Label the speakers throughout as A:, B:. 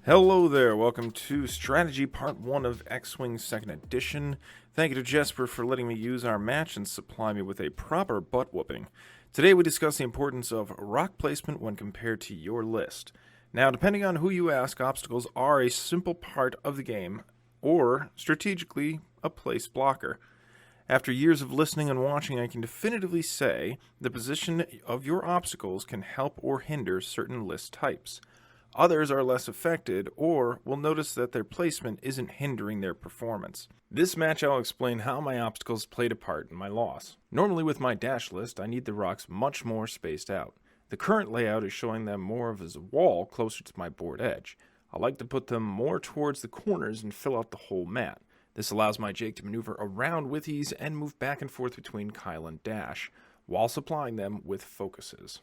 A: Hello there, welcome to Strategy Part 1 of X-Wing 2nd Edition. Thank you to Jesper for letting me use our match and supply me with a proper butt-whooping. Today we discuss the importance of rock placement when compared to your list. Now, depending on who you ask, obstacles are a simple part of the game, or, strategically, a place blocker. After years of listening and watching, I can definitively say the position of your obstacles can help or hinder certain list types. Others are less affected, or will notice that their placement isn't hindering their performance. This match I'll explain how my obstacles played a part in my loss. Normally with my dash list, I need the rocks much more spaced out. The current layout is showing them more of as a wall closer to my board edge. I like to put them more towards the corners and fill out the whole mat. This allows my Jake to maneuver around with ease and move back and forth between Kyle and Dash, while supplying them with focuses.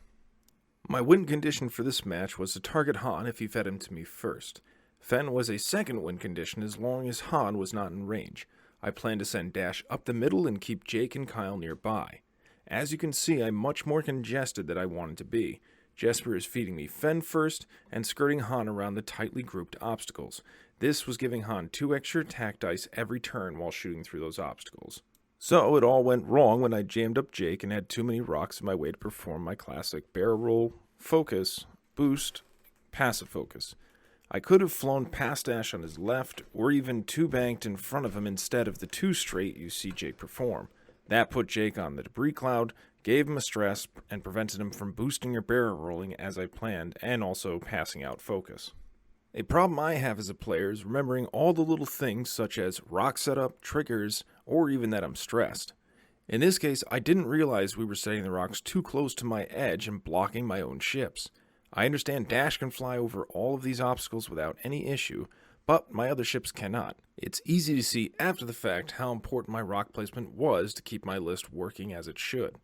A: My win condition for this match was to target Han if he fed him to me first. Fen was a second win condition as long as Han was not in range. I plan to send Dash up the middle and keep Jake and Kyle nearby. As you can see, I'm much more congested than I wanted to be. Jesper is feeding me Fen first and skirting Han around the tightly grouped obstacles. This was giving Han 2 extra attack dice every turn while shooting through those obstacles. So it all went wrong when I jammed up Jake and had too many rocks in my way to perform my classic barrel roll, focus, boost, passive focus. I could have flown past Dash on his left, or even 2-banked in front of him instead of the 2 straight you see Jake perform. That put Jake on the debris cloud, gave him a stress, and prevented him from boosting or barrel rolling as I planned, and also passing out focus. A problem I have as a player is remembering all the little things such as rock setup, triggers, or even that I'm stressed. In this case, I didn't realize we were setting the rocks too close to my edge and blocking my own ships. I understand Dash can fly over all of these obstacles without any issue, but my other ships cannot. It's easy to see after the fact how important my rock placement was to keep my list working as it should.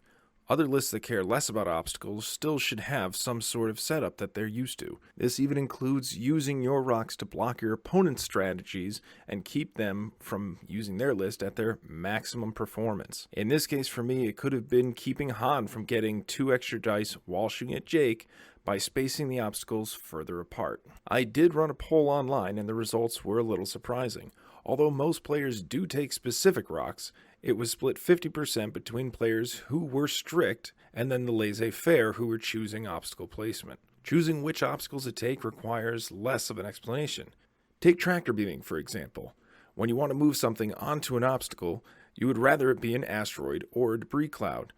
A: Other lists that care less about obstacles still should have some sort of setup that they're used to. This even includes using your rocks to block your opponent's strategies and keep them from using their list at their maximum performance. In this case for me, it could have been keeping Han from getting 2 extra dice while shooting at Jake by spacing the obstacles further apart. I did run a poll online and the results were a little surprising. Although most players do take specific rocks, it was split 50% between players who were strict and then the laissez-faire who were choosing obstacle placement. Choosing which obstacles to take requires less of an explanation. Take tractor beaming, for example. When you want to move something onto an obstacle, you would rather it be an asteroid or a debris cloud.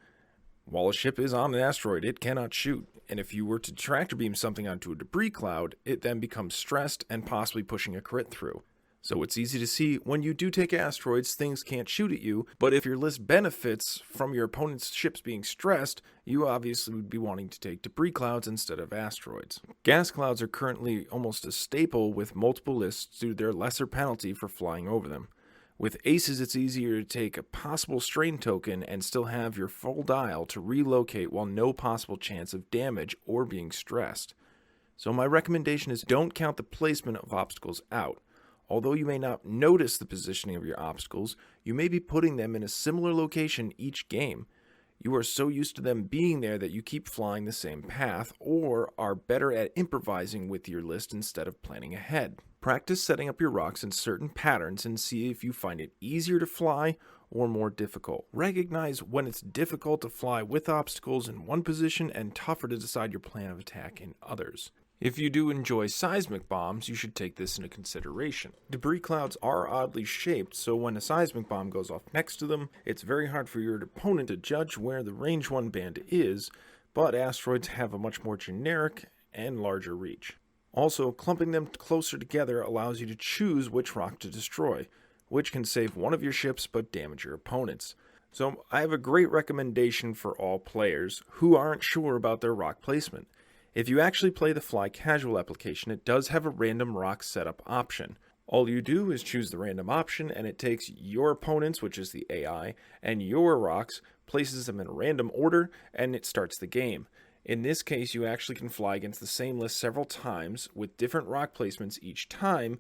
A: While a ship is on an asteroid, it cannot shoot, and if you were to tractor beam something onto a debris cloud, it then becomes stressed and possibly pushing a crit through. So it's easy to see when you do take asteroids, things can't shoot at you, but if your list benefits from your opponent's ships being stressed, you obviously would be wanting to take debris clouds instead of asteroids. Gas clouds are currently almost a staple with multiple lists due to their lesser penalty for flying over them. With aces, it's easier to take a possible strain token and still have your full dial to relocate while no possible chance of damage or being stressed. So my recommendation is don't count the placement of obstacles out. Although you may not notice the positioning of your obstacles, you may be putting them in a similar location each game. You are so used to them being there that you keep flying the same path, or are better at improvising with your list instead of planning ahead. Practice setting up your rocks in certain patterns and see if you find it easier to fly or more difficult. Recognize when it's difficult to fly with obstacles in one position and tougher to decide your plan of attack in others. If you do enjoy seismic bombs, you should take this into consideration. Debris clouds are oddly shaped, so when a seismic bomb goes off next to them, it's very hard for your opponent to judge where the range 1 band is, but asteroids have a much more generic and larger reach. Also, clumping them closer together allows you to choose which rock to destroy, which can save one of your ships but damage your opponent's. So I have a great recommendation for all players who aren't sure about their rock placement. If you actually play the Fly Casual application, it does have a random rock setup option. All you do is choose the random option, and it takes your opponents, which is the AI, and your rocks, places them in a random order, and it starts the game. In this case, you actually can fly against the same list several times with different rock placements each time,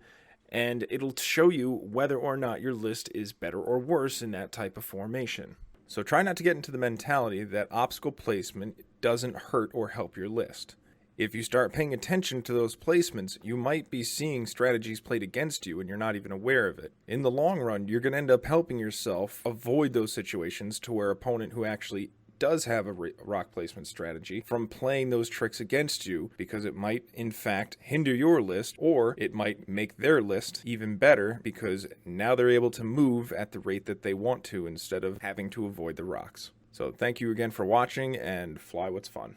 A: and it'll show you whether or not your list is better or worse in that type of formation. So try not to get into the mentality that obstacle placement doesn't hurt or help your list. If you start paying attention to those placements, you might be seeing strategies played against you and you're not even aware of it. In the long run, you're going to end up helping yourself avoid those situations to where an opponent who actually does have a rock placement strategy from playing those tricks against you, because it might in fact hinder your list, or it might make their list even better because now they're able to move at the rate that they want to instead of having to avoid the rocks. So thank you again for watching, and fly what's fun.